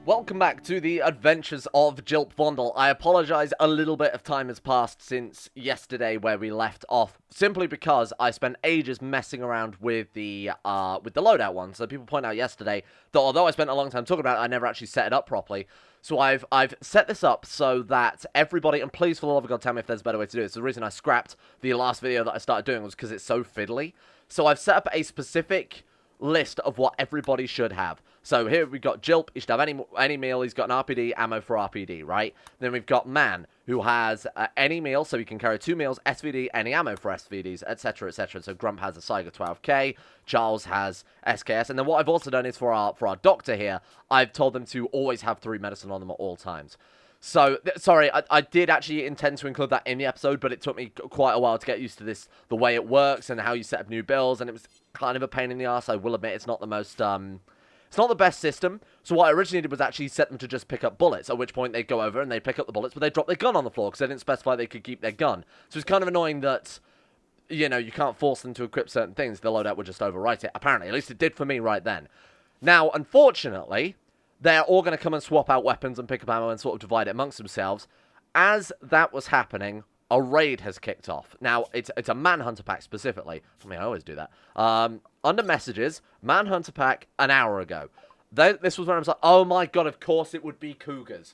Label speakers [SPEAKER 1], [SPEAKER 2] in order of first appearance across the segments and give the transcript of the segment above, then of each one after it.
[SPEAKER 1] Welcome back to the adventures of Jilp Vondle. I apologize, a little bit of time has passed since yesterday where we left off, simply because I spent ages messing around with the loadout one. So people point out yesterday that although I spent a long time talking about it, I never actually set it up properly. So I've set this up so that everybody, and please for the love of God tell me if there's a better way to do it. So the reason I scrapped the last video that I started doing was because it's so fiddly. So I've set up a specific list of what everybody should have. So here we've got Jilp, he should have any meal, he's got an RPD, ammo for RPD, right? Then we've got Man, who has any meal, so he can carry 2 meals, SVD, any ammo for SVDs, etc, etc. So Grump has a Sarg 12k, Charles has SKS, and then what I've also done is for our doctor here, I've told them to always have 3 medicine on them at all times. So, sorry, I did actually intend to include that in the episode, but it took me quite a while to get used to this, the way it works and how you set up new builds, and it was kind of a pain in the arse. I will admit it's not the most, it's not the best system. So what I originally did was actually set them to just pick up bullets, at which point they'd go over and they'd pick up the bullets, but they'd drop their gun on the floor, because they didn't specify they could keep their gun. So it's kind of annoying that, you know, you can't force them to equip certain things. The loadout would just overwrite it, apparently. At least it did for me right then. Now, unfortunately, they're all going to come and swap out weapons and pick up ammo and sort of divide it amongst themselves. As that was happening, a raid has kicked off. Now, it's a Manhunter pack specifically. I mean, I always do that. Under messages, Manhunter pack an hour ago. This was when I was like, oh my god, of course it would be cougars.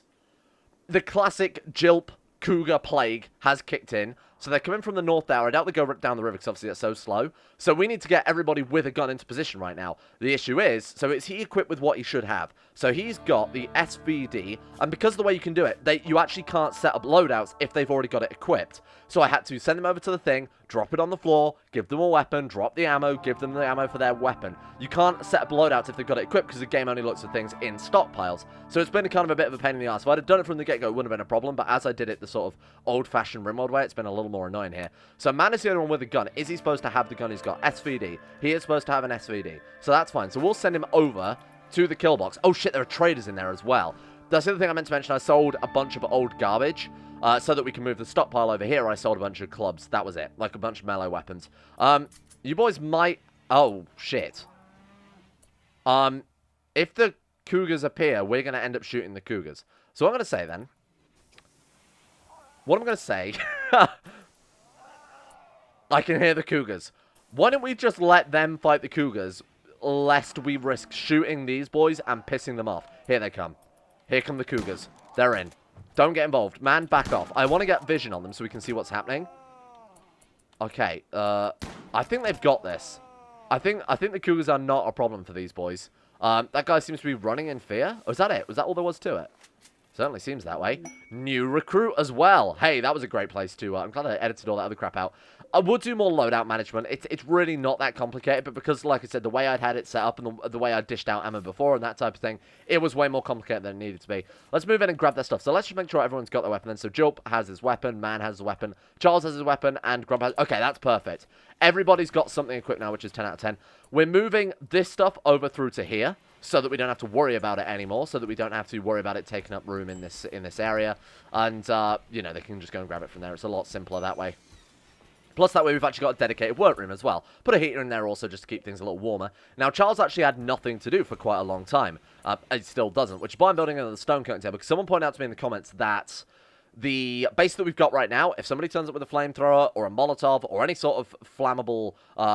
[SPEAKER 1] The classic Jilp cougar plague has kicked in. So they're coming from the north there. I doubt they go down the river because obviously it's so slow. So we need to get everybody with a gun into position right now. The issue is, so is he equipped with what he should have? So he's got the SVD, and because of the way you can do it, you actually can't set up loadouts if they've already got it equipped. So I had to send them over to the thing, drop it on the floor, give them a weapon, drop the ammo, give them the ammo for their weapon. You can't set up loadouts if they've got it equipped because the game only looks at things in stockpiles. So it's been kind of a bit of a pain in the ass. If I'd have done it from the get-go, it wouldn't have been a problem, but as I did it the sort of old-fashioned Rimworld way, it's been a little more annoying here. So Man is the only one with a gun. Is he supposed to have the gun he's got? SVD. He is supposed to have an SVD. So that's fine. So we'll send him over to the kill box. Oh shit, there are traders in there as well. That's the other thing I meant to mention. I sold a bunch of old garbage so that we can move the stockpile over here. I sold a bunch of clubs. That was it. Like a bunch of melee weapons. You boys might... Oh, shit. If the cougars appear, we're going to end up shooting the cougars. So what I'm going to say then... What I'm going to say... I can hear the cougars. Why don't we just let them fight the cougars, lest we risk shooting these boys and pissing them off? Here they come. Here come the cougars. They're in. Don't get involved. Man, back off. I want to get vision on them so we can see what's happening. Okay, I think they've got this. I think the cougars are not a problem for these boys. That guy seems to be running in fear. Oh, is that it? Was that all there was to it? Certainly seems that way. New recruit as well. Hey, that was a great place to... I'm glad I edited all that other crap out. I would do more loadout management. It's really not that complicated, but because, like I said, the way I'd had it set up and the way I dished out ammo before and that type of thing, it was way more complicated than it needed to be. Let's move in and grab their stuff. So let's just make sure everyone's got their weapon then. So Jilp has his weapon, Man has his weapon, Charles has his weapon, and Grump has... Okay, that's perfect. Everybody's got something equipped now, which is 10 out of 10. We're moving this stuff over through to here, so that we don't have to worry about it anymore, so that we don't have to worry about it taking up room in this area. And, you know, they can just go and grab it from there. It's a lot simpler that way. Plus, that way we've actually got a dedicated workroom as well. Put a heater in there also just to keep things a little warmer. Now, Charles actually had nothing to do for quite a long time. It still doesn't, which is why I'm building another stone cutting table. Because someone pointed out to me in the comments that the base that we've got right now, if somebody turns up with a flamethrower or a Molotov or any sort of flammable,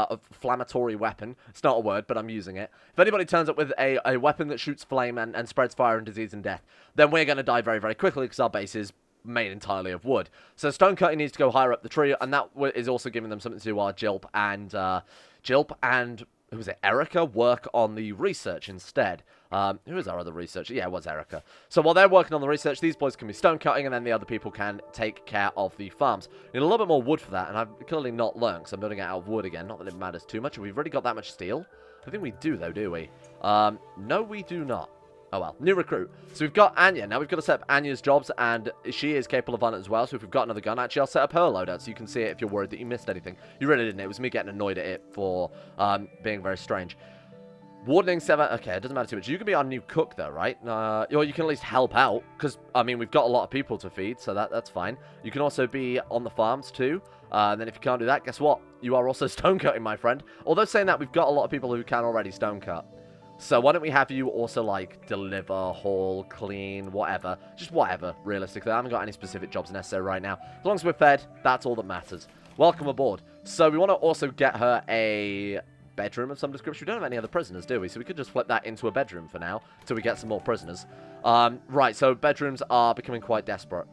[SPEAKER 1] inflammatory weapon, it's not a word, but I'm using it. If anybody turns up with a weapon that shoots flame and spreads fire and disease and death, then we're going to die very, very quickly because our base is made entirely of wood. So stone cutting needs to go higher up the tree, and that is also giving them something to do while Jilp and who was it, Erica, work on the research instead. Who is our other researcher? Yeah, it was Erica. So while they're working on the research, these boys can be stone cutting, and then the other people can take care of the farms. Need a little bit more wood for that, and I've clearly not learned, because I'm building it out of wood again. Not that it matters too much. We've already got that much steel. I think we do, though, do we? No, we do not. Oh, well. New recruit. So we've got Anya. Now we've got to set up Anya's jobs, and she is capable of hunting as well. So if we've got another gun, actually, I'll set up her loadout so you can see it if you're worried that you missed anything. You really didn't. It was me getting annoyed at it for being very strange. Wardening 7. Okay, it doesn't matter too much. You can be our new cook, though, right? Or you can at least help out, because, I mean, we've got a lot of people to feed, so that's fine. You can also be on the farms, too. And then if you can't do that, guess what? You are also stone cutting, my friend. Although saying that, we've got a lot of people who can already stone cut. So why don't we have you also, like, deliver, haul, clean, whatever. Just whatever, realistically. I haven't got any specific jobs necessary right now. As long as we're fed, that's all that matters. Welcome aboard. So we want to also get her a bedroom of some description. We don't have any other prisoners, do we? So we could just flip that into a bedroom for now until we get some more prisoners. Right, so bedrooms are becoming quite desperate.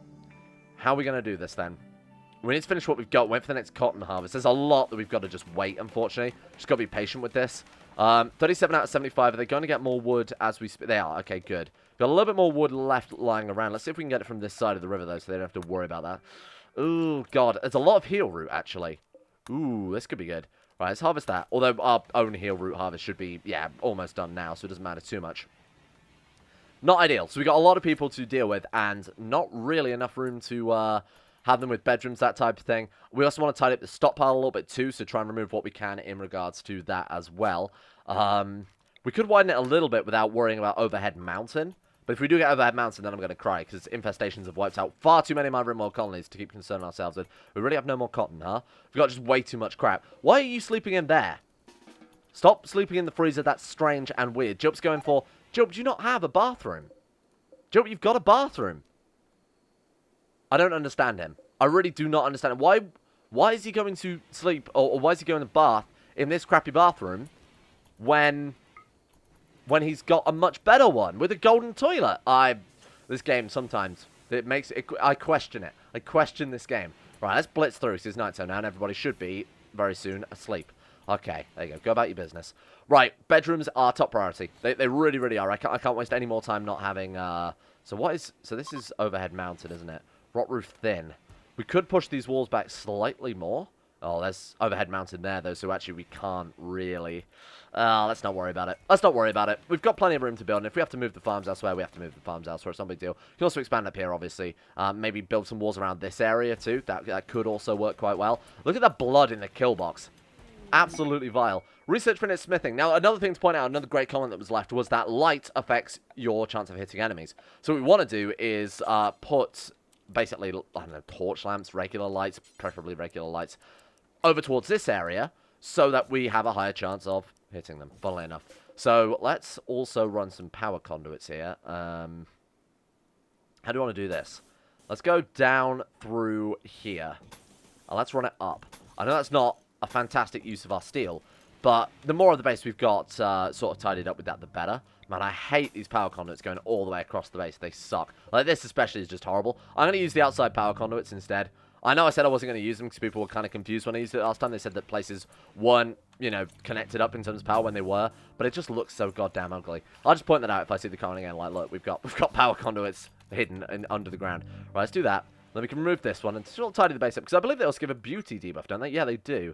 [SPEAKER 1] How are we going to do this then? We need to finish what we've got. Wait for the next cotton harvest. There's a lot that we've got to just wait, unfortunately. Just got to be patient with this. 37 out of 75. Are they going to get more wood as we... They are. Okay, good. Got a little bit more wood left lying around. Let's see if we can get it from this side of the river, though, so they don't have to worry about that. Ooh, God. There's a lot of heal root, actually. Ooh, this could be good. Right, let's harvest that. Although our own heal root harvest should be, yeah, almost done now, so it doesn't matter too much. Not ideal. So we got a lot of people to deal with, and not really enough room to have them with bedrooms, that type of thing. We also want to tidy up the stockpile a little bit too, so try and remove what we can in regards to that as well. We could widen it a little bit without worrying about overhead mountain. But if we do get overhead mountain, then I'm going to cry, because infestations have wiped out far too many of my Rimworld colonies to keep concerning ourselves with. We really have no more cotton, huh? We've got just way too much crap. Why are you sleeping in there? Stop sleeping in the freezer. That's strange and weird. Jilp's going for... Jilp, do you not have a bathroom? Jilp, you've got a bathroom. I don't understand him. I really do not understand him. Why is he going to sleep, or why is he going to bath in this crappy bathroom when he's got a much better one with a golden toilet? This game sometimes, it makes it, I question it. I question this game. Right, let's blitz through. It's nighttime now, and everybody should be very soon asleep. Okay, there you go. Go about your business. Right, bedrooms are top priority. They really, really are. I can't waste any more time not having... So this is overhead mounted, isn't it? Rot roof thin. We could push these walls back slightly more. Oh, there's overhead mounted there, though, so actually we can't really... let's not worry about it. Let's not worry about it. We've got plenty of room to build, and if we have to move the farms elsewhere, we have to move the farms elsewhere. It's not a big deal. You can also expand up here, obviously. Maybe build some walls around this area, too. That could also work quite well. Look at the blood in the kill box. Absolutely vile. Research finished smithing. Now, another thing to point out, another great comment that was left, was that light affects your chance of hitting enemies. So what we want to do is put... basically, I don't know, torch lamps, regular lights, preferably regular lights, over towards this area, so that we have a higher chance of hitting them, funnily enough. So, let's also run some power conduits here. How do you want to do this? Let's go down through here. And let's run it up. I know that's not a fantastic use of our steel, but the more of the base we've got sort of tidied up with that, the better. Man, I hate these power conduits going all the way across the base. They suck. Like, this especially is just horrible. I'm going to use the outside power conduits instead. I know I said I wasn't going to use them because people were kind of confused when I used it last time. They said that places weren't, you know, connected up in terms of power when they were. But it just looks so goddamn ugly. I'll just point that out if I see the comment again. Like, look, we've got power conduits hidden under the ground. Right, let's do that. Then we can remove this one and still tidy the base up. Because I believe they also give a beauty debuff, don't they? Yeah, they do.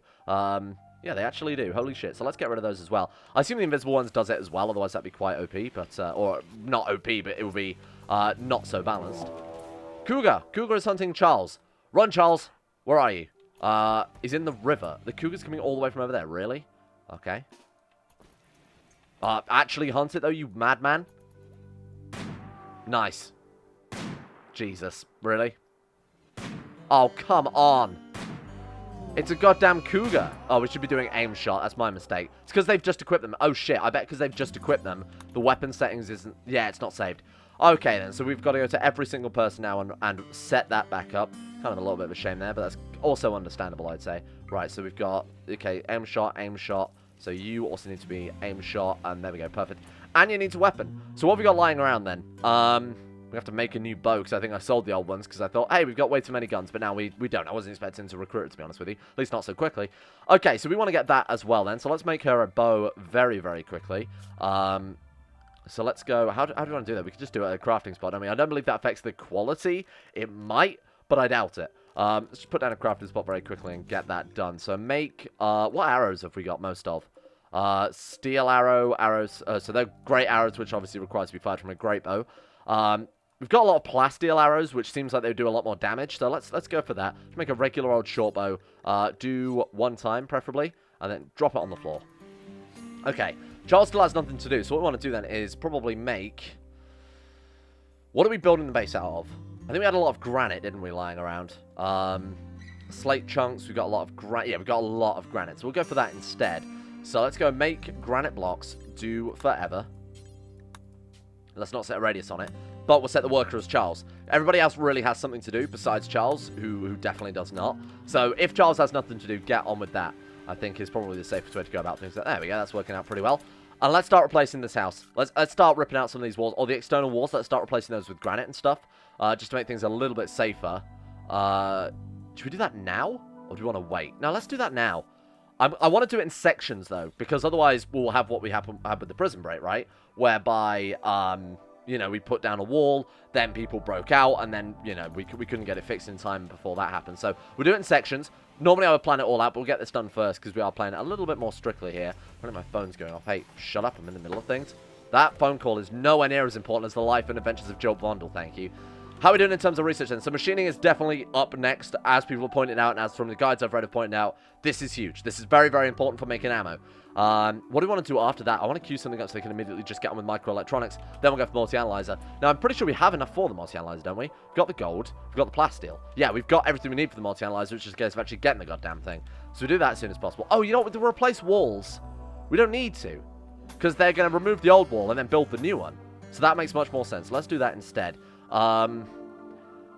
[SPEAKER 1] Yeah, they actually do. Holy shit. So let's get rid of those as well. I assume the invisible ones does it as well. Otherwise, that'd be quite OP. But, or not OP, but it would be not so balanced. Cougar. Cougar is hunting Charles. Run, Charles. Where are you? He's in the river. The cougar's coming all the way from over there. Really? Okay. Actually hunt it, though, you madman. Nice. Jesus. Really? Oh, come on. It's a goddamn cougar. Oh, we should be doing aim shot. That's my mistake. It's because they've just equipped them. Oh, shit. I bet because they've just equipped them, the weapon settings isn't... Yeah, it's not saved. Okay, then. So we've got to go to every single person now and set that back up. Kind of a little bit of a shame there, but that's also understandable, I'd say. Right, so we've got... Okay, aim shot, aim shot. So you also need to be aim shot, and there we go. Perfect. And you need a weapon. So what have we got lying around, then? We have to make a new bow, because I think I sold the old ones, because I thought, hey, we've got way too many guns, but now we don't. I wasn't expecting to recruit it, to be honest with you. At least not so quickly. Okay, so we want to get that as well, then. So let's make her a bow very, very quickly. So let's go... How do we want to do that? We could just do it at a crafting spot. I mean, I don't believe that affects the quality. It might, but I doubt it. Let's just put down a crafting spot very quickly and get that done. So make... what arrows have we got most of? Steel arrows. So they're great arrows, which obviously requires to be fired from a great bow. We've got a lot of plasteel arrows, which seems like they do a lot more damage. So let's go for that. Let's make a regular old short bow. Do one time, preferably, and then drop it on the floor. Okay. Charles still has nothing to do, so what we want to do then is probably make... What are we building the base out of? I think we had a lot of granite, didn't we, lying around? Slate chunks, we've got a lot of granite. Yeah, we've got a lot of granite, so we'll go for that instead. So let's go make granite blocks do forever. Let's not set a radius on it. But we'll set the worker as Charles. Everybody else really has something to do besides Charles, who definitely does not. So if Charles has nothing to do, get on with that. I think is probably the safest way to go about things. There we go. That's working out pretty well. And let's start replacing this house. Let's start ripping out some of these walls. Or the external walls. Let's start replacing those with granite and stuff. Just to make things a little bit safer. Should we do that now? Or do we want to wait? No, let's do that now. I want to do it in sections, though. Because otherwise, we'll have what we had with the prison break, right? Whereby, you know, we put down a wall, then people broke out, and then, you know, we couldn't get it fixed in time before that happened. So, we'll do it in sections. Normally, I would plan it all out, but we'll get this done first, because we are playing it a little bit more strictly here. I think my phone's going off. Hey, shut up, I'm in the middle of things. That phone call is nowhere near as important as the life and adventures of Jilp Vondle, thank you. How are we doing in terms of research then? So machining is definitely up next, as people have pointed out, and as from the guides I've read have pointed out. This is huge. This is very, very important for making ammo. What do we want to do after that? I want to queue something up so they can immediately just get on with microelectronics. Then we'll go for multi-analyzer. Now, I'm pretty sure we have enough for the multi-analyzer, don't we? We've got the gold. We've got the plasteel. Yeah, we've got everything we need for the multi-analyzer, which is a case of actually getting the goddamn thing. So we do that as soon as possible. Oh, you know what? We'll replace walls. We don't need to, because they're going to remove the old wall and then build the new one. So that makes much more sense. Let's do that instead. Then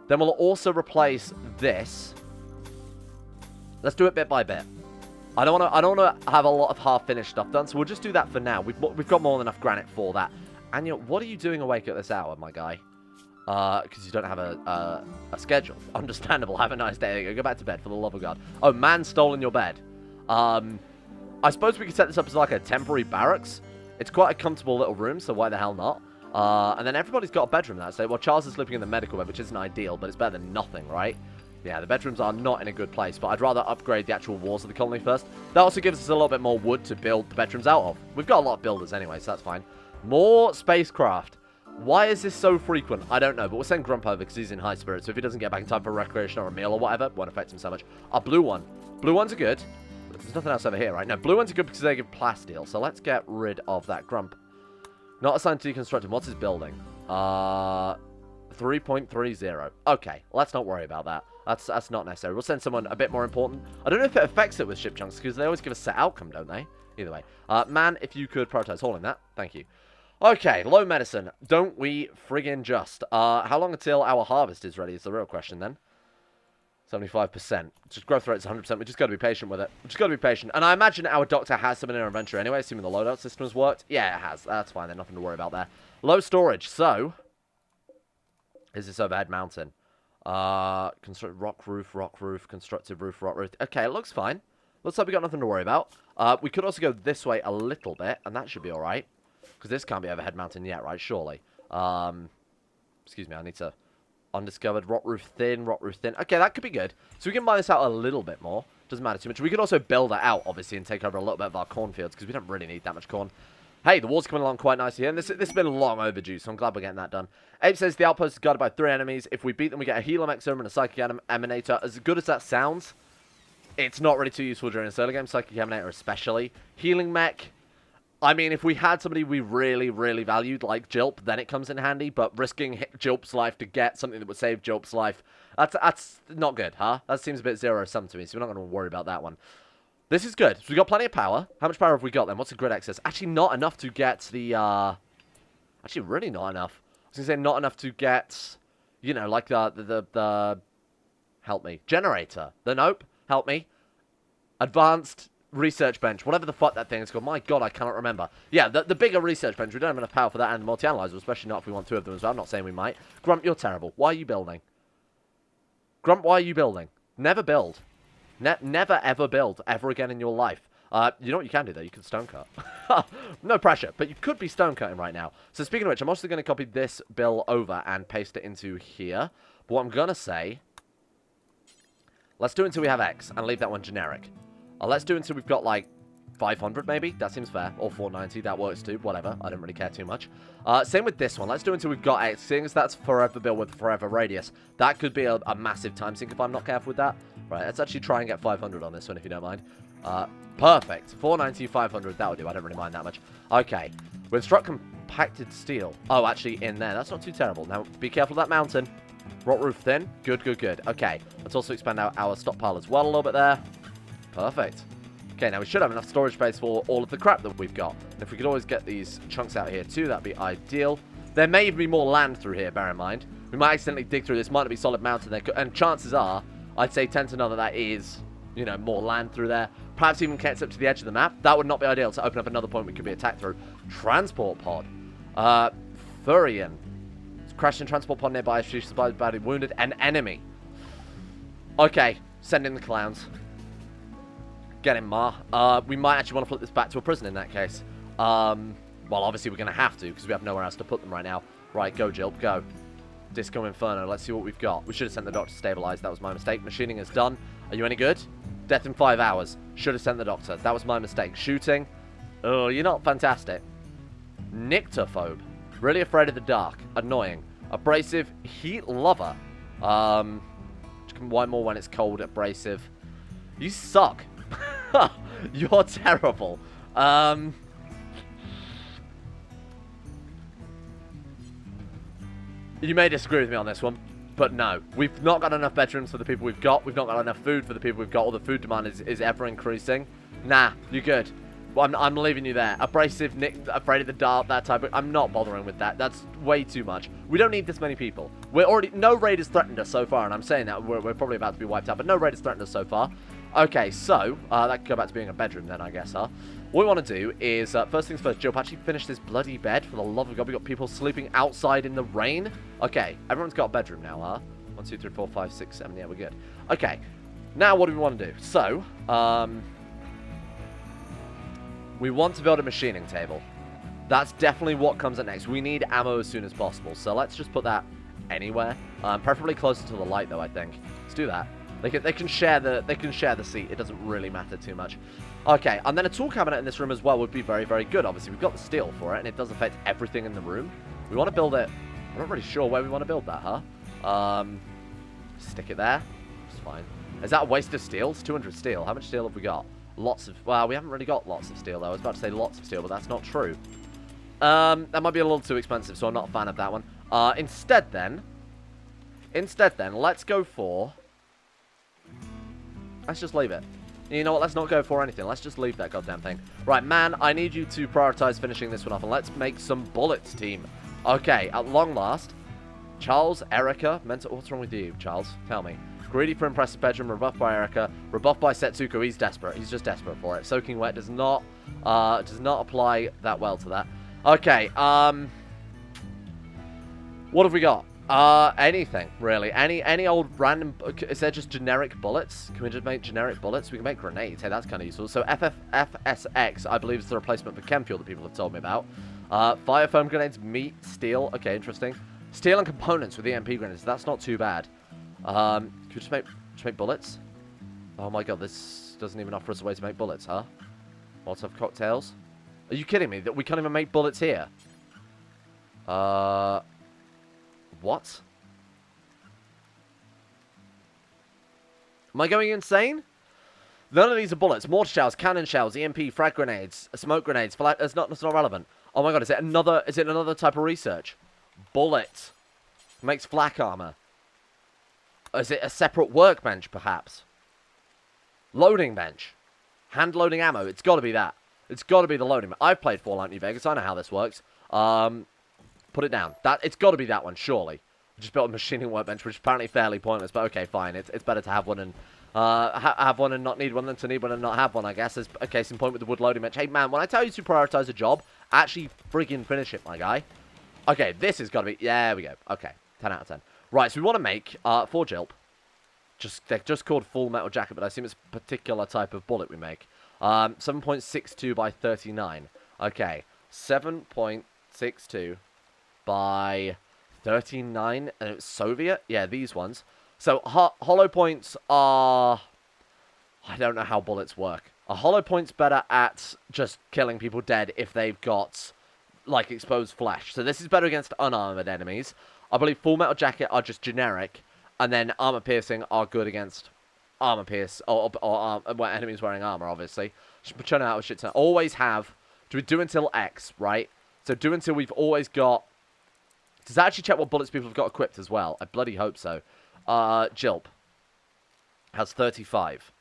[SPEAKER 1] we'll also replace this. Let's do it bit by bit. I don't want to have a lot of half-finished stuff done, so we'll just do that for now. We've got more than enough granite for that. And you know, what are you doing awake at this hour, my guy? Because you don't have a schedule. Understandable. Have a nice day. Go back to bed, for the love of God. Oh, man stolen your bed. I suppose we could set this up as like a temporary barracks. It's quite a comfortable little room, so why the hell not? And then everybody's got a bedroom that day. Well, Charles is sleeping in the medical bed, which isn't ideal, but it's better than nothing, right? Yeah, the bedrooms are not in a good place, but I'd rather upgrade the actual walls of the colony first. That also gives us a little bit more wood to build the bedrooms out of. We've got a lot of builders anyway, so that's fine. More spacecraft. Why is this so frequent? I don't know, but we'll send Grump over because he's in high spirits, so if he doesn't get back in time for a recreation or a meal or whatever, it won't affect him so much. Our blue one. Blue ones are good. There's nothing else over here, right? No, blue ones are good because they give plasteel, so let's get rid of that Grump. Not assigned to deconstruct him. What's his building? 3.30. Okay, let's not worry about that. That's not necessary. We'll send someone a bit more important. I don't know if it affects it with ship chunks, because they always give a set outcome, don't they? Either way. Man, if you could prioritize hauling that. Thank you. Okay, low medicine. Don't we friggin' just. How long until our harvest is ready is the real question, then. 75%. Just growth rate's 100%. We just got to be patient with it. We just got to be patient. And I imagine our doctor has some in our inventory anyway, assuming the loadout system has worked. Yeah, it has. That's fine. There's nothing to worry about there. Low storage. So, is this overhead mountain? Construct rock roof, constructive roof, rock roof. Okay, it looks fine. Looks like we got nothing to worry about. We could also go this way a little bit, and that should be alright. Because this can't be overhead mountain yet, right? Surely. Excuse me, I need to... Undiscovered, rock roof thin. Okay, that could be good. So we can buy this out a little bit more. Doesn't matter too much. We could also build that out, obviously, and take over a little bit of our cornfields, because we don't really need that much corn. Hey, the wall's coming along quite nicely here, and this has been long overdue, so I'm glad we're getting that done. Abe says the outpost is guarded by 3 enemies. If we beat them, we get a healer mech and a psychic emanator. As good as that sounds, it's not really too useful during a solo game, psychic emanator especially. Healing mech, I mean, if we had somebody we really, really valued, like Jilp, then it comes in handy, but risking Jilp's life to get something that would save Jilp's life, that's not good, huh? That seems a bit zero-sum to me, so we're not going to worry about that one. This is good. So we've got plenty of power. How much power have we got then? What's the grid excess? Actually, not enough to get the, actually, really not enough. I was going to say not enough to get, you know, like the help me, generator. Nope, help me. Advanced research bench, whatever the fuck that thing is called. My god, I cannot remember. Yeah, the bigger research bench. We don't have enough power for that and the multi-analyzer, especially not if we want 2 of them as well. I'm not saying we might. Grump, you're terrible. Why are you building? Grump, why are you building? Never build. Never ever build ever again in your life. You know what you can do though? You can stone cut. No pressure, but you could be stone cutting right now. So speaking of which, I'm also going to copy this bill over and paste it into here. But what I'm going to say, let's do it until we have X and leave that one generic. Let's do it until we've got like 500 maybe. That seems fair. Or 490. That works too. Whatever. I don't really care too much. Same with this one. Let's do it until we've got X. Seeing as that's forever built with forever radius. That could be a massive time sink if I'm not careful with that. Right. Let's actually try and get 500 on this one if you don't mind. Perfect. 490, 500. That'll do. I don't really mind that much. Okay. We've struck compacted steel. Oh, actually in there. That's not too terrible. Now, be careful of that mountain. Rock roof thin. Good, good, good. Okay. Let's also expand out our stockpile as well a little bit there. Perfect. Okay, now we should have enough storage space for all of the crap that we've got. And if we could always get these chunks out here too, that'd be ideal. There may even be more land through here, bear in mind. We might accidentally dig through this. Might not be solid mountain there. And chances are, I'd say 10 to 9 that is, you know, more land through there. Perhaps even gets up to the edge of the map. That would not be ideal to open up another point we could be attacked through. Transport pod. Furian. It's crashed in transport pod nearby. She's badly wounded. An enemy. Okay, send in the clowns. Get him, Ma. We might actually want to flip this back to a prison in that case. Well, obviously we're going to have to because we have nowhere else to put them right now. Right, go, Jilp, go. Disco Inferno. Let's see what we've got. We should have sent the doctor to stabilize. That was my mistake. Machining is done. Are you any good? Death in 5 hours. Should have sent the doctor. That was my mistake. Shooting. Oh, you're not fantastic. Nyctophobe. Really afraid of the dark. Annoying. Abrasive. Heat lover. One more when it's cold. Abrasive. You suck. You're terrible. You may disagree with me on this one, but no. We've not got enough bedrooms for the people we've got. We've not got enough food for the people we've got. All the food demand is ever increasing. Nah, you're good. Well, I'm leaving you there. Abrasive, afraid of the dark, that type of... I'm not bothering with that. That's way too much. We don't need this many people. We're already... No raid has threatened us so far, and I'm saying that we're probably about to be wiped out, but no raid has threatened us so far. Okay, so, that could go back to being a bedroom then, I guess, huh? What we want to do is, first things first, Jilp, actually finish this bloody bed. For the love of God, we've got people sleeping outside in the rain. Okay, everyone's got a bedroom now, huh? 1, 2, 3, 4, 5, 6, 7, yeah, we're good. Okay, now what do we want to do? So, we want to build a machining table. That's definitely what comes up next. We need ammo as soon as possible, so let's just put that anywhere. Preferably closer to the light, though, I think. Let's do that. They can share the seat. It doesn't really matter too much. Okay, and then a tool cabinet in this room as well would be very, very good. Obviously, we've got the steel for it, and it does affect everything in the room. We want to build it. I'm not really sure where we want to build that, huh? Stick it there. It's fine. Is that a waste of steel? It's 200 steel. How much steel have we got? Lots of... Well, we haven't really got lots of steel, though. I was about to say lots of steel, but that's not true. That might be a little too expensive, so I'm not a fan of that one. Instead, then, let's go for... Let's just leave it. You know what? Let's not go for anything. Let's just leave that goddamn thing. Right, man, I need you to prioritize finishing this one off, and let's make some bullets, team. Okay, at long last, Charles, Erica, what's wrong with you, Charles? Tell me. Greedy for impressive bedroom, rebuffed by Erica, rebuffed by Setsuko. He's desperate. He's just desperate for it. Soaking wet does not apply that well to that. Okay, what have we got? Anything, really. Any old random... Is there just generic bullets? Can we just make generic bullets? We can make grenades. Hey, that's kind of useful. So FSX, I believe, is the replacement for chem fuel that people have told me about. Fire foam grenades, meat, steel. Okay, interesting. Steel and components with EMP grenades. That's not too bad. Can we just make bullets? Oh my god, this doesn't even offer us a way to make bullets, huh? Molotov cocktails? Are you kidding me? That we can't even make bullets here? What? Am I going insane? None of these are bullets. Mortar shells, cannon shells, EMP, frag grenades, smoke grenades. That's not relevant. Oh my god, is it another type of research? Bullet. Makes flak armor. Is it a separate workbench, perhaps? Loading bench. Hand loading ammo. It's got to be that. It's got to be the loading. I've played Fallout New Vegas. I know how this works. Put it down. It's got to be that one, surely. We just built a machining workbench, which is apparently fairly pointless, but okay, fine. It's better to have one and have one and not need one than to need one and not have one, I guess. There's a case in point with the wood loading bench. Hey, man, when I tell you to prioritize a job, actually freaking finish it, my guy. Okay, this has got to be... Yeah, there we go. Okay, 10 out of 10. Right, so we want to make, for Jilp, they're just called full metal jacket, but I assume it's a particular type of bullet we make. 7.62 by 39. Okay, 7.62 by 39, and it's Soviet? Yeah, these ones. So, hollow points are... I don't know how bullets work. A hollow point's better at just killing people dead if they've got, like, exposed flesh. So this is better against unarmored enemies. I believe full metal jacket are just generic, and then armor piercing are good against armor pierce, or enemies wearing armor, obviously. Just churning out a shit ton. Always have... Do until X, right? So do until we've always got... Does that actually check what bullets people have got equipped as well? I bloody hope so. Jilp has 35.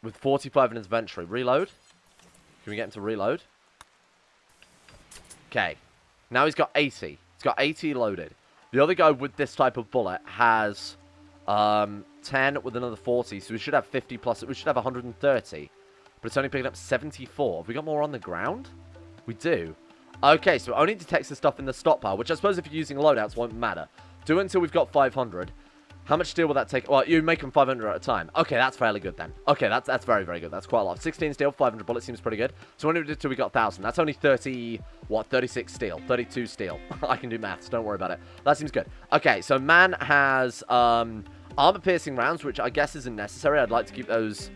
[SPEAKER 1] with 45 in his inventory. Reload. Can we get him to reload? Okay. Now he's got 80. He's got 80 loaded. The other guy with this type of bullet has 10 with another 40. So we should have 50 plus. We should have 130. But it's only picking up 74. Have we got more on the ground? We do. Okay, so it only detects the stuff in the stockpile, which I suppose if you're using loadouts won't matter. Do it until we've got 500. How much steel will that take? Well, you make them 500 at a time. Okay, that's fairly good then. Okay, that's very, very good. That's quite a lot. 16 steel, 500 bullets seems pretty good. So when we did till we got 1,000, that's only 30, what, 36 steel, 32 steel. I can do maths, don't worry about it. That seems good. Okay, so man has armor-piercing rounds, which I guess isn't necessary. I'd like to keep those.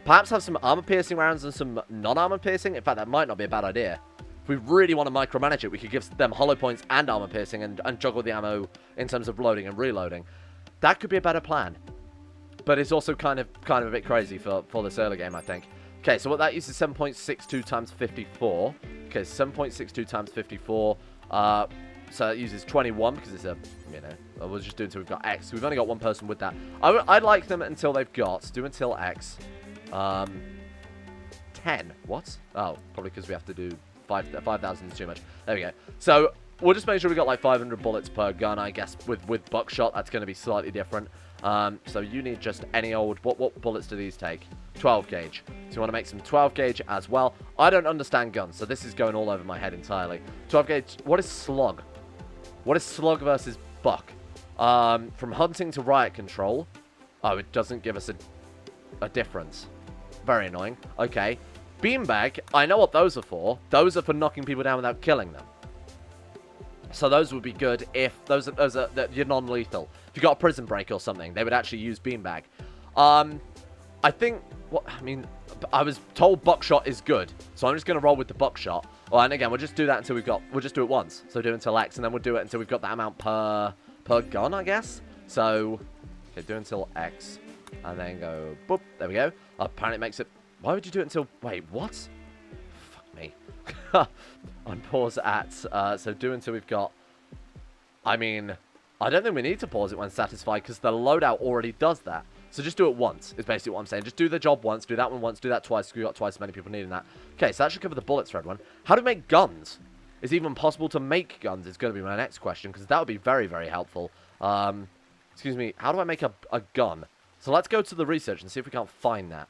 [SPEAKER 1] Perhaps have some armor-piercing rounds and some non-armor-piercing. In fact, that might not be a bad idea. If we really want to micromanage it, we could give them hollow points and armor-piercing and juggle the ammo in terms of loading and reloading. That could be a better plan. But it's also kind of a bit crazy for this early game, I think. Okay, so what that uses 7.62 times 54. Okay, 7.62 times 54. So it uses 21 because it's a, you know, we'll just do it until we've got X. We've only got one person with that. I'd like them until they've got, do until X. 10. What? Oh, probably because we have to do 5,000 is too much. There we go. So we'll just make sure we got like 500 bullets per gun, I guess. With buckshot, that's going to be slightly different. So you need just any old. What bullets do these take? 12 gauge. So you want to make some 12 gauge as well. I don't understand guns, so this is going all over my head entirely. 12 gauge. What is slug? What is slug versus buck? From hunting to riot control. Oh, it doesn't give us a difference. Very annoying. Okay. Beanbag, I know what those are for. Those are for knocking people down without killing them. So those would be good if those are you're non-lethal. If you got a prison break or something, they would actually use beanbag. I think I was told buckshot is good, so I'm just gonna roll with the buckshot. Well, and again, we'll just do that until we'll just do it once. So do it until X, and then we'll do it until we've got that amount per gun, I guess. So okay, do it until X, and then go boop. There we go. Apparently it makes it. Why would you do it until... Wait, what? Fuck me. Unpause at... so do until we've got... I mean... I don't think we need to pause it when satisfied, because the loadout already does that. So just do it once, is basically what I'm saying. Just do the job once, do that one once, do that twice, because we've got twice as many people needing that. Okay, so that should cover the bullet thread one. How to make guns? Is it even possible to make guns? Is going to be my next question, because that would be very, very helpful. Excuse me, how do I make a gun? So let's go to the research and see if we can't find that.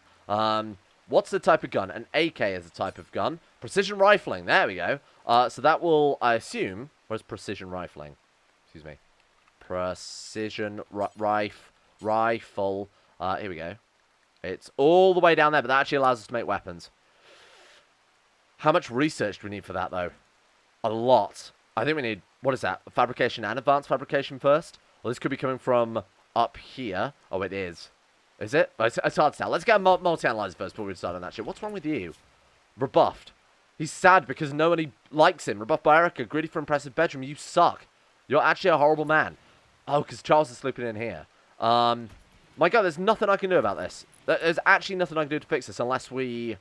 [SPEAKER 1] What's the type of gun? An AK is a type of gun. Precision rifling. There we go. So that will, I assume... Where's precision rifling? Excuse me. Precision rifle. Here we go. It's all the way down there, but that actually allows us to make weapons. How much research do we need for that, though? A lot. I think we need... What is that? Fabrication and advanced fabrication first? Well, this could be coming from up here. Oh, it is. Is it? It's hard to tell. Let's get a multi-analyzer first before we decide on that shit. What's wrong with you? Rebuffed. He's sad because nobody likes him. Rebuffed by Erica. Greedy for impressive bedroom. You suck. You're actually a horrible man. Oh, because Charles is sleeping in here. My God, there's nothing I can do about this. There's actually nothing I can do to fix this unless we...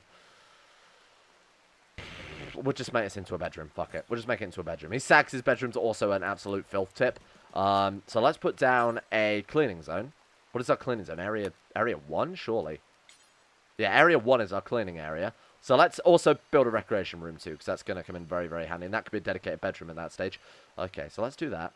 [SPEAKER 1] We'll just make this into a bedroom. Fuck it. We'll just make it into a bedroom. He sags his bedroom's also an absolute filth tip. So let's put down a cleaning zone. What is our cleaning zone? Area 1, surely. Yeah, area 1 is our cleaning area. So let's also build a recreation room too, because that's going to come in very, very handy. And that could be a dedicated bedroom at that stage. Okay, so let's do that.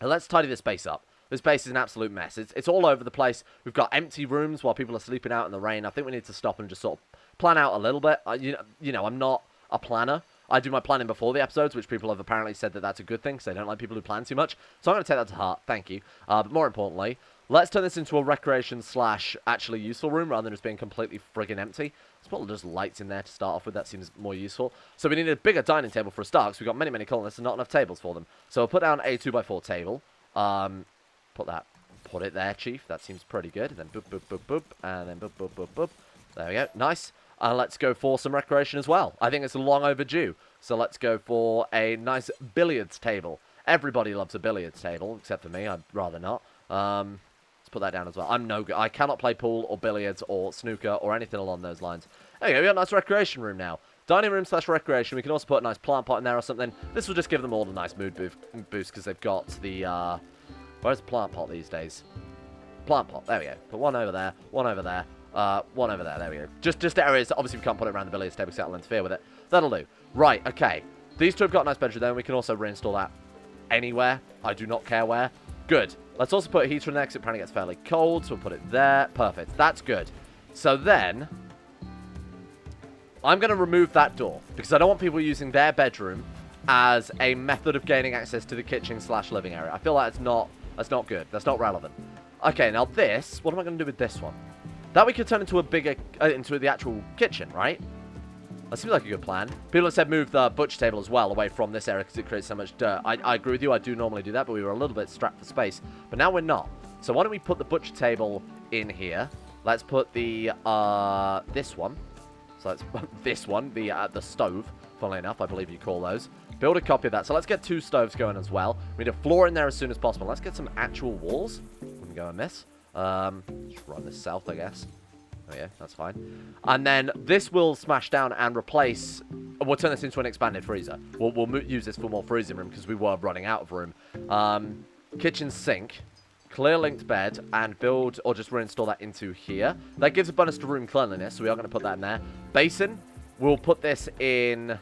[SPEAKER 1] And let's tidy this base up. This base is an absolute mess. It's all over the place. We've got empty rooms while people are sleeping out in the rain. I think we need to stop and just sort of plan out a little bit. You know, I'm not a planner. I do my planning before the episodes, which people have apparently said that that's a good thing, because they don't like people who plan too much. So I'm going to take that to heart. Thank you. But more importantly, let's turn this into a recreation / actually useful room, rather than just being completely friggin' empty. Let's put just lights in there to start off with. That seems more useful. So we need a bigger dining table for a start, because we've got many, many colonists and not enough tables for them. So we'll put down a 2x4 table. Put it there, Chief. That seems pretty good. And then boop, boop, boop, boop. And then boop, boop, boop, boop. There we go. Nice. And let's go for some recreation as well. I think it's long overdue. So let's go for a nice billiards table. Everybody loves a billiards table, except for me. I'd rather not. Let's put that down as well. I'm no good. I cannot play pool or billiards or snooker or anything along those lines. There we go. We got a nice recreation room now. Dining room / recreation. We can also put a nice plant pot in there or something. This will just give them all a nice mood boost because they've got the... Where's the plant pot these days? Plant pot. There we go. Put one over there. One over there. One over there. There we go. Just areas that obviously we can't put it around the building table because that'll interfere with it. That'll do. Right, okay. These two have got a nice bedroom there, and we can also reinstall that anywhere. I do not care where. Good. Let's also put a heater in there because it apparently gets fairly cold, so we'll put it there. Perfect. That's good. So then, I'm going to remove that door because I don't want people using their bedroom as a method of gaining access to the kitchen/living area. I feel like that's not good. That's not relevant. Okay, now this, what am I going to do with this one? That we could turn into a bigger, into the actual kitchen, right? That seems like a good plan. People have said move the butcher table as well away from this area because it creates so much dirt. I agree with you. I do normally do that, but we were a little bit strapped for space. But now we're not. So why don't we put the butcher table in here? Let's put the, this one. So let's put this one, the stove, funnily enough, I believe you call those. Build a copy of that. So let's get 2 stoves going as well. We need a floor in there as soon as possible. Let's get some actual walls. Wouldn't go amiss. Just run this south, I guess. Oh yeah, that's fine. And then this will smash down and replace... We'll turn this into an expanded freezer. We'll use this for more freezing room because we were running out of room. Kitchen sink. Clear linked bed and build or just reinstall that into here. That gives a bonus to room cleanliness, so we are going to put that in there. Basin. We'll put this in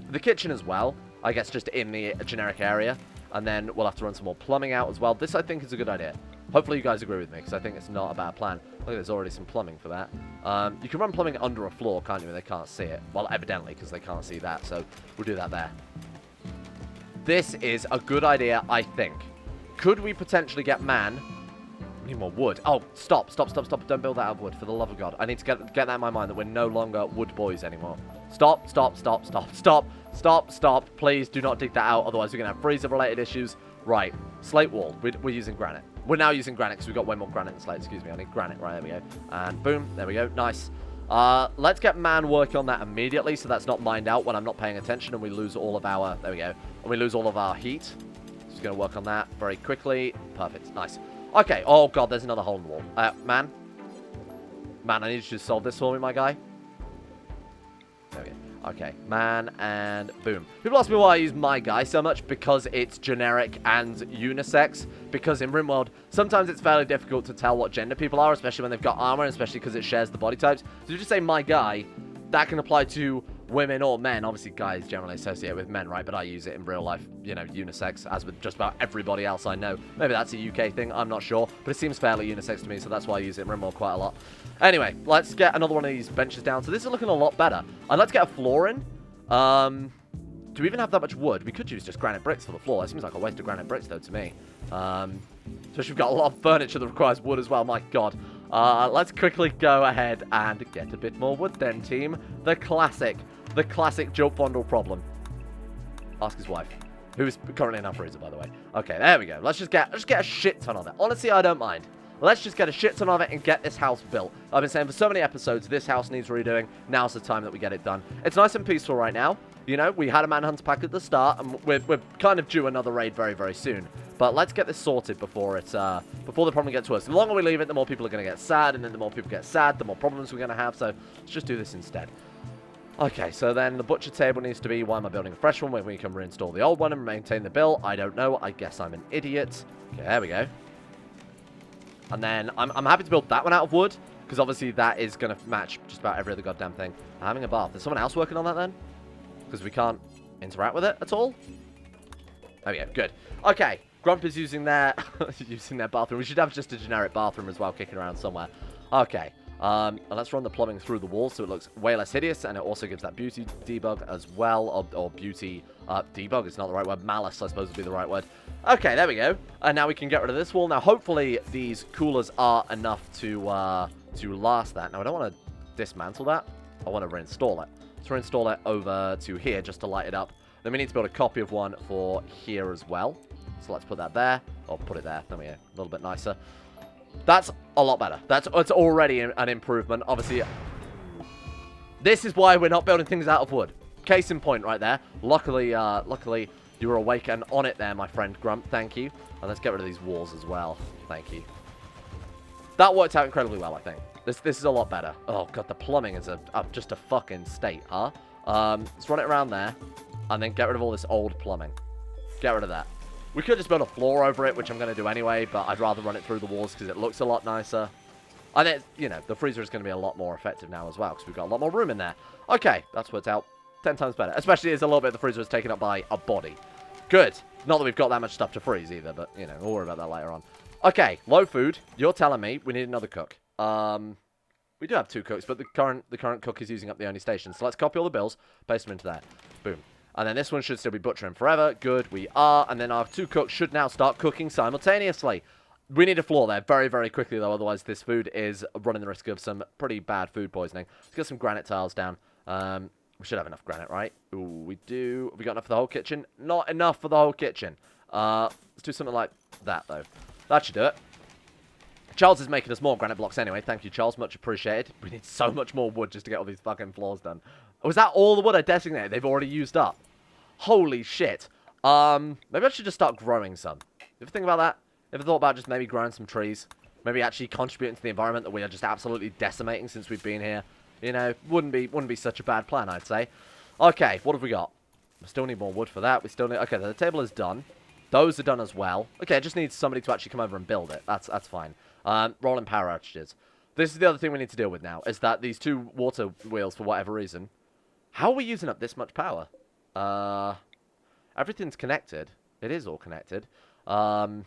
[SPEAKER 1] the kitchen as well. I guess just in the generic area. And then we'll have to run some more plumbing out as well. This, I think, is a good idea. Hopefully you guys agree with me, because I think it's not a bad plan. Look, there's already some plumbing for that. You can run plumbing under a floor, can't you, and they can't see it? Well, evidently, because they can't see that, so we'll do that there. This is a good idea, I think. Could we potentially get man... We need more wood. Oh, stop. Don't build that out of wood, for the love of God. I need to get that in my mind that we're no longer wood boys anymore. Stop. Please do not dig that out, otherwise we're going to have freezer-related issues. Right, slate wall. We're using granite. We're now using granite because we've got way more granite than slate. Excuse me, I need granite. Right, there we go. And boom, there we go. Nice. Let's get man working on that immediately so that's not mined out when I'm not paying attention and we lose all of our... There we go. And we lose all of our heat. Just going to work on that very quickly. Perfect. Nice. Okay. Oh, God, there's another hole in the wall. Man, I need you to solve this for me, my guy. There we go. Okay, man, and boom. People ask me why I use my guy so much, because it's generic and unisex. Because in Rimworld, sometimes it's fairly difficult to tell what gender people are, especially when they've got armor, and especially because it shares the body types. So if you just say my guy, that can apply to women or men. Obviously, guys generally associate with men, right? But I use it in real life, you know, unisex, as with just about everybody else I know. Maybe that's a UK thing, I'm not sure. But it seems fairly unisex to me, so that's why I use it in Rimworld quite a lot. Anyway, let's get another one of these benches down. So this is looking a lot better. And let's get a floor in. Do we even have that much wood? We could use just granite bricks for the floor. That seems like a waste of granite bricks, though, to me. Especially we've got a lot of furniture that requires wood as well. My God. Let's quickly go ahead and get a bit more wood then, team. The classic Jilp Vondle problem. Ask his wife, who is currently in our freezer, by the way. Okay, there we go. Let's just get a shit ton of it. Honestly, I don't mind. Let's just get a shit ton of it and get this house built. I've been saying for so many episodes, this house needs redoing. Now's the time that we get it done. It's nice and peaceful right now. You know, we had a manhunt pack at the start, and we're kind of due another raid very, very soon. But let's get this sorted before the problem gets worse. The longer we leave it, the more people are going to get sad, and then the more people get sad, the more problems we're going to have. So let's just do this instead. Okay, so then the butcher table needs to be, why am I building a fresh one when we can reinstall the old one and maintain the bill? I don't know. I guess I'm an idiot. Okay, there we go. And then I'm happy to build that one out of wood, because obviously that is going to match just about every other goddamn thing. I'm having a bath. Is someone else working on that then? Because we can't interact with it at all? There we go. Good. Okay. Grump is using their bathroom. We should have just a generic bathroom as well kicking around somewhere. Okay. And let's run the plumbing through the walls so it looks way less hideous, and it also gives that beauty debug as well, or beauty debug is not the right word, malice I suppose would be the right word. Okay, there we go. And now we can get rid of this wall. Now hopefully these coolers are enough to last that. Now I don't want to dismantle that, I want to reinstall it. Let's reinstall it over to here just to light it up. Then we need to build a copy of one for here as well. So let's put that there, or put it there, there we go, a little bit nicer. That's a lot better. It's already an improvement. Obviously, this is why we're not building things out of wood. Case in point right there. Luckily, you were awake and on it there, my friend Grump. Thank you. And let's get rid of these walls as well. Thank you. That worked out incredibly well, I think. This is a lot better. Oh, God, the plumbing is just a fucking state, huh? Let's run it around there. And then get rid of all this old plumbing. Get rid of that. We could just build a floor over it, which I'm going to do anyway, but I'd rather run it through the walls because it looks a lot nicer. And then, you know, the freezer is going to be a lot more effective now as well, because we've got a lot more room in there. Okay, that's worked out 10 times better. Especially as a little bit of the freezer is taken up by a body. Good. Not that we've got that much stuff to freeze either, but, you know, we'll worry about that later on. Okay, low food. You're telling me we need another cook. We do have 2 cooks, but the current cook is using up the only station. So let's copy all the bills, paste them into there. Boom. And then this one should still be butchering forever. Good, we are. And then our 2 cooks should now start cooking simultaneously. We need a floor there very, very quickly, though. Otherwise, this food is running the risk of some pretty bad food poisoning. Let's get some granite tiles down. We should have enough granite, right? Ooh, we do. Have we got enough for the whole kitchen? Not enough for the whole kitchen. Let's do something like that, though. That should do it. Charles is making us more granite blocks anyway. Thank you, Charles. Much appreciated. We need so much more wood just to get all these fucking floors done. Was that all the wood I designated they've already used up? Holy shit. Maybe I should just start growing some. You ever think about that? Ever thought about just maybe growing some trees? Maybe actually contributing to the environment that we are just absolutely decimating since we've been here? You know, wouldn't be such a bad plan, I'd say. Okay, what have we got? We still need more wood for that. We still need... Okay, the table is done. Those are done as well. Okay, it just needs somebody to actually come over and build it. That's fine. Rolling power outages. This is the other thing we need to deal with now, is that these 2 water wheels, for whatever reason... How are we using up this much power? Everything's connected. It is all connected. I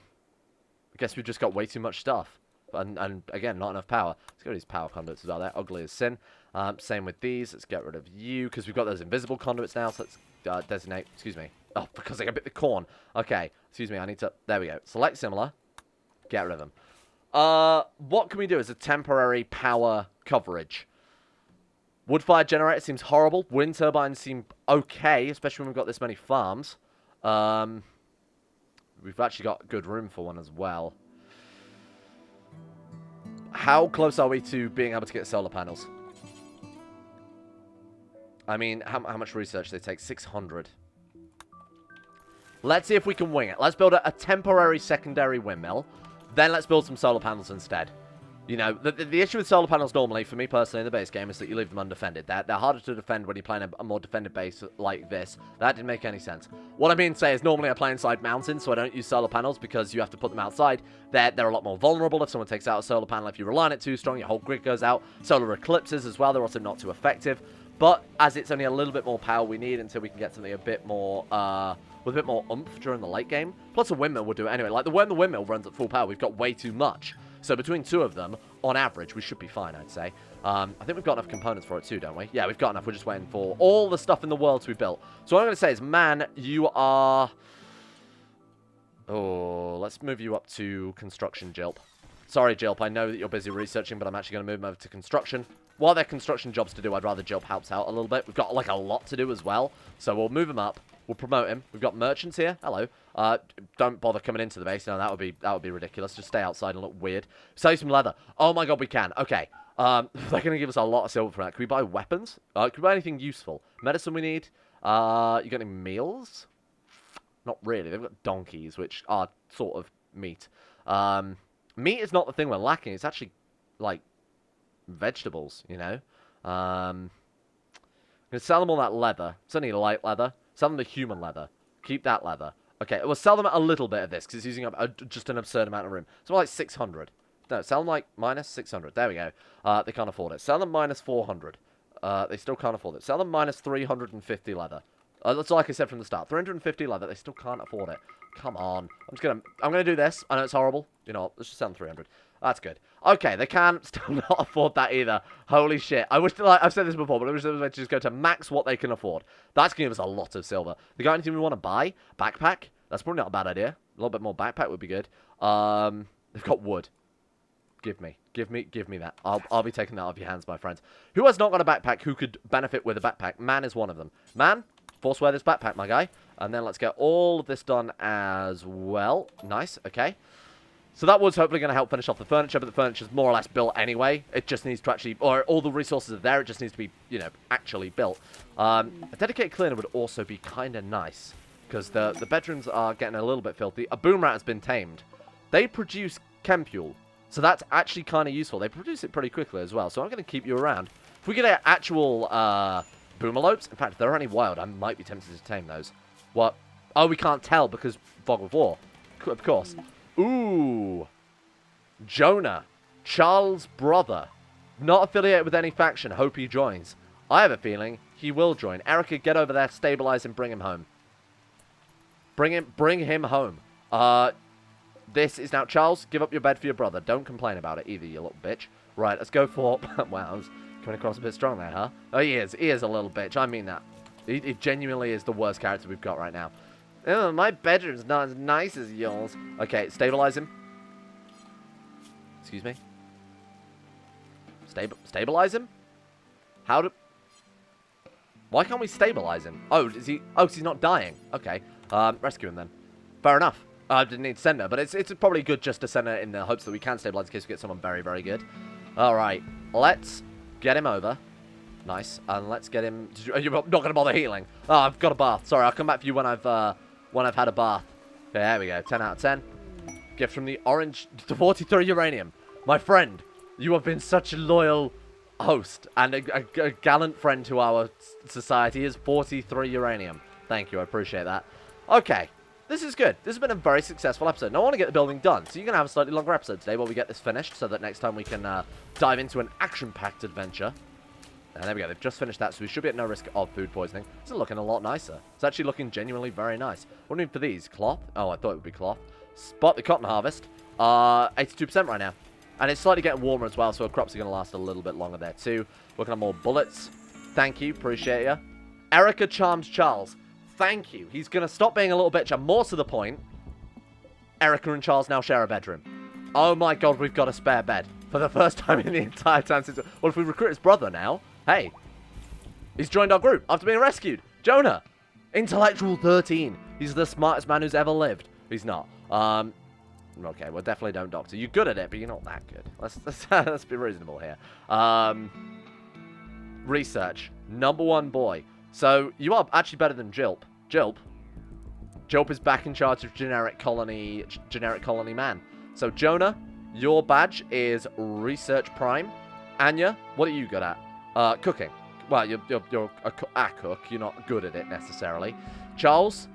[SPEAKER 1] guess we've just got way too much stuff. And again, not enough power. Let's get rid of these power conduits as well. They're ugly as sin. Same with these. Let's get rid of you, because we've got those invisible conduits now. So let's designate... Excuse me. Oh, because I got bit the corn. Okay. Excuse me. I need to... There we go. Select similar. Get rid of them. What can we do as a temporary power coverage? Wood-fired generator seems horrible. Wind turbines seem okay, especially when we've got this many farms. We've actually got good room for one as well. How close are we to being able to get solar panels? I mean, how much research do they take? 600. Let's see if we can wing it. Let's build a temporary secondary windmill. Then let's build some solar panels instead. You know, the issue with solar panels normally, for me personally in the base game, is that you leave them undefended. They're harder to defend when you're playing a more defended base like this. That didn't make any sense. What I mean to say is normally I play inside mountains, so I don't use solar panels because you have to put them outside. They're a lot more vulnerable if someone takes out a solar panel. If you rely on it too strong, your whole grid goes out. Solar eclipses as well, they're also not too effective. But as it's only a little bit more power we need until we can get something a bit more, with a bit more oomph during the late game. Plus a windmill will do it anyway. Like when the windmill runs at full power, we've got way too much. So between 2 of them, on average, we should be fine, I'd say. I think we've got enough components for it too, don't we? Yeah, we've got enough. We're just waiting for all the stuff in the world to be built. So what I'm going to say is, man, you are... Oh, let's move you up to construction, Jilp. Sorry, Jilp, I know that you're busy researching, but I'm actually going to move him over to construction. While there are construction jobs to do, I'd rather Jilp helps out a little bit. We've got, like, a lot to do as well. So we'll move him up. We'll promote him. We've got merchants here. Hello. Don't bother coming into the base. No, that would be ridiculous. Just stay outside and look weird. Sell you some leather. Oh my god, we can. Okay. They're going to give us a lot of silver for that. Can we buy weapons? Can we buy anything useful? Medicine we need. You got any meals? Not really. They've got donkeys, which are sort of meat. Meat is not the thing we're lacking. It's actually, like, vegetables, you know? I'm going to sell them all that leather. It's only light leather. Sell them the human leather. Keep that leather. Okay, we'll sell them a little bit of this, because it's using up just an absurd amount of room. So like 600. No, sell them like minus 600. There we go. They can't afford it. Sell them minus 400. They still can't afford it. Sell them minus 350 leather. That's like I said from the start. 350 leather. They still can't afford it. Come on. I'm gonna do this. I know it's horrible. You know what? Let's just sell them 300. That's good. Okay, they can still not afford that either. Holy shit. I wish, like, I've said this before, but I wish they would just go to max what they can afford. That's going to give us a lot of silver. They got anything we want to buy? Backpack? That's probably not a bad idea. A little bit more backpack would be good. They've got wood. Give me that. I'll be taking that off your hands, my friends. Who has not got a backpack who could benefit with a backpack? Man is one of them. Man, force wear this backpack, my guy. And then let's get all of this done as well. Nice, okay. So that was hopefully going to help finish off the furniture, but the furniture's more or less built anyway. It just needs to actually, or all the resources are there, it just needs to be, you know, actually built. A dedicated cleaner would also be kind of nice, because the bedrooms are getting a little bit filthy. A boom rat has been tamed. They produce chem fuel, so that's actually kind of useful. They produce it pretty quickly as well, so I'm going to keep you around. If we get actual boomalopes, in fact, if they're any wild, I might be tempted to tame those. What? Oh, we can't tell because fog of war. Of course. Ooh. Jonah. Charles' brother. Not affiliated with any faction. Hope he joins. I have a feeling he will join. Erica, get over there, stabilize him, bring him home. Bring him home. This is now... Charles, give up your bed for your brother. Don't complain about it either, you little bitch. Right, let's go for... Wow, I was coming across a bit strong there, huh? Oh, he is. He is a little bitch. I mean that. He genuinely is the worst character we've got right now. Oh, my bedroom's not as nice as yours. Okay, stabilize him. Excuse me. Stabilize him? How do... Why can't we stabilize him? Oh, is he... Oh, 'cause he's not dying. Okay. Rescue him then. Fair enough. I didn't need to send her, but it's probably good just to send her in the hopes that we can stabilize in case we get someone very, very good. Alright. Let's get him over. Nice. And let's get him... You're not going to bother healing. Oh, I've got a bath. Sorry, I'll come back for you when I've had a bath. Okay, there we go. 10 out of 10. Gift from the orange... to 43 uranium. My friend, you have been such a loyal host and a gallant friend to our society. Is 43 uranium. Thank you, I appreciate that. Okay, this is good. This has been a very successful episode. Now I want to get the building done, so you're going to have a slightly longer episode today while we get this finished, so that next time we can dive into an action-packed adventure. And there we go, they've just finished that, so we should be at no risk of food poisoning. This is looking a lot nicer. It's actually looking genuinely very nice. What do we need for these? Cloth? Oh, I thought it would be cloth. Spot the cotton harvest. 82% right now. And it's slightly getting warmer as well, so our crops are going to last a little bit longer there too. Working on more bullets. Thank you, appreciate you. Erica charms Charles. Thank you. He's going to stop being a little bitch, and more to the point, Erica and Charles now share a bedroom. Oh my god, we've got a spare bed. For the first time in the entire time since... Well, if we recruit his brother now... Hey, he's joined our group after being rescued. Jonah, intellectual 13. He's the smartest man who's ever lived. He's not. Okay, well, definitely don't doctor. You're good at it, but you're not that good. Let's be reasonable here. Research. #1 boy. So, you are actually better than Jilp. Jilp is back in charge of generic colony man. So, Jonah, your badge is Research Prime. Anya, what are you good at? Cooking. Well, you're a cook. You're not good at it, necessarily. Charles,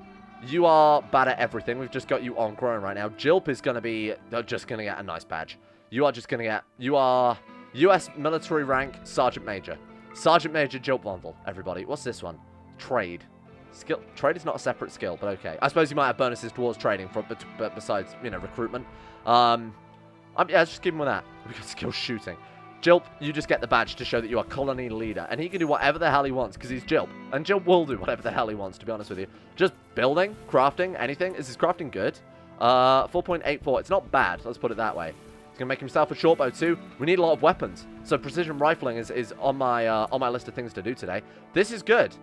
[SPEAKER 1] you are bad at everything. We've just got you on growing right now. Jilp is going to be... just going to get a nice badge. You are just going to get... You are U.S. military rank Sergeant Major. Sergeant Major Jilp Vondle, everybody. What's this one? Trade. Skill. Trade is not a separate skill, but okay. I suppose you might have bonuses towards trading, but besides, you know, recruitment. Yeah, let's just keep him with that. We've got skill shooting. Jilp, you just get the badge to show that you are colony leader. And he can do whatever the hell he wants, because he's Jilp. And Jilp will do whatever the hell he wants, to be honest with you. Just building, crafting, anything. Is his crafting good? 4.84. It's not bad, let's put it that way. He's going to make himself a short bow too. We need a lot of weapons. So precision rifling is on my list of things to do today. This is good.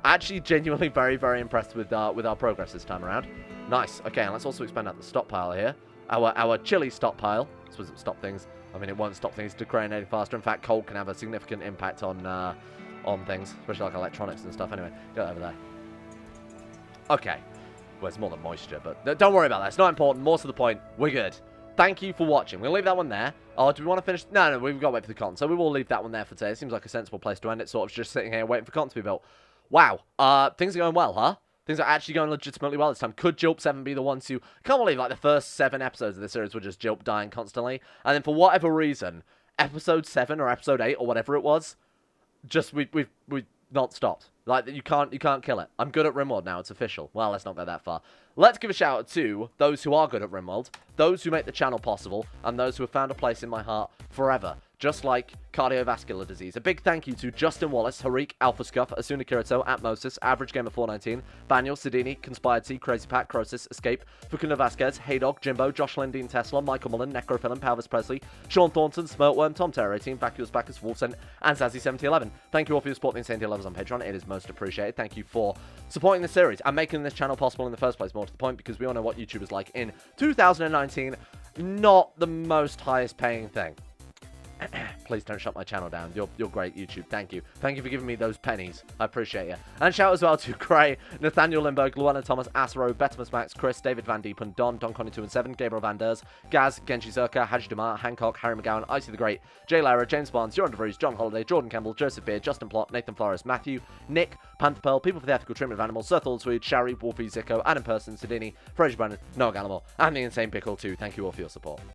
[SPEAKER 1] Actually, genuinely very, very impressed with our progress this time around. Nice. Okay, and let's also expand out the stockpile here. Our chili stockpile. I suppose it stop things. I mean, it won't stop things degradating faster. In fact, cold can have a significant impact on things, especially like electronics and stuff. Anyway, go over there. Okay. Well, it's more than moisture, but don't worry about that. It's not important. More to the point, we're good. Thank you for watching. We'll leave that one there. Oh, do we want to finish? No, we've got to wait for the con. So we will leave that one there for today. It seems like a sensible place to end it. Sort of just sitting here waiting for con to be built. Wow. Things are going well, huh? Things are actually going legitimately well this time. Could Jilp 7 be the one to... I can't believe, like, the first 7 episodes of this series were just Jilp dying constantly. And then for whatever reason, episode 7 or episode 8 or whatever it was, just we've not stopped. Like, you can't kill it. I'm good at Rimworld now. It's official. Well, let's not go that far. Let's give a shout out to those who are good at Rimworld, those who make the channel possible, and those who have found a place in my heart forever. Just like cardiovascular disease. A big thank you to Justin Wallace, Harik, Alpha Scuff, Asuna Kirito, Atmosis, Average Gamer 419, Baniel, Sidini, Conspired T, Crazy Pat, Crosis, Escape, Fukuna Vasquez, Haydog, Jimbo, Josh Lindeen, Tesla, Michael Mullen, Necrophilim, Palvis Presley, Sean Thornton, Smirtworm, Tom Terror 18, Vacuous Bacchus, Wolfsen, and Zazzy7011. Thank you all for your support in the Insanity levels on Patreon. It is most appreciated. Thank you for supporting the series and making this channel possible in the first place. More to the point, because we all know what YouTube is like in 2019. Not the most highest paying thing. Please don't shut my channel down. You're great, YouTube. Thank you. Thank you for giving me those pennies. I appreciate you. And shout as well to Gray, Nathaniel Lindbergh, Luana Thomas, Asro, Betimus Max, Chris, David Van Diepen, Don Connie 2 and 7, Gabriel Van Ders, Gaz, Genji Zerka, Haj Dumar, Hancock, Harry McGowan, Icy the Great, Jay Lara, James Barnes, Joran DeVries, John Holiday, Jordan Campbell, Joseph Beard, Justin Plott, Nathan Flores, Matthew, Nick, Panther Pearl, People for the Ethical Treatment of Animals, Sir Swede, Shari, Wolfie, Zico, Adam Person, Sidini, Fraser Brandon, Noah Gallimore, and the Insane Pickle too. Thank you all for your support.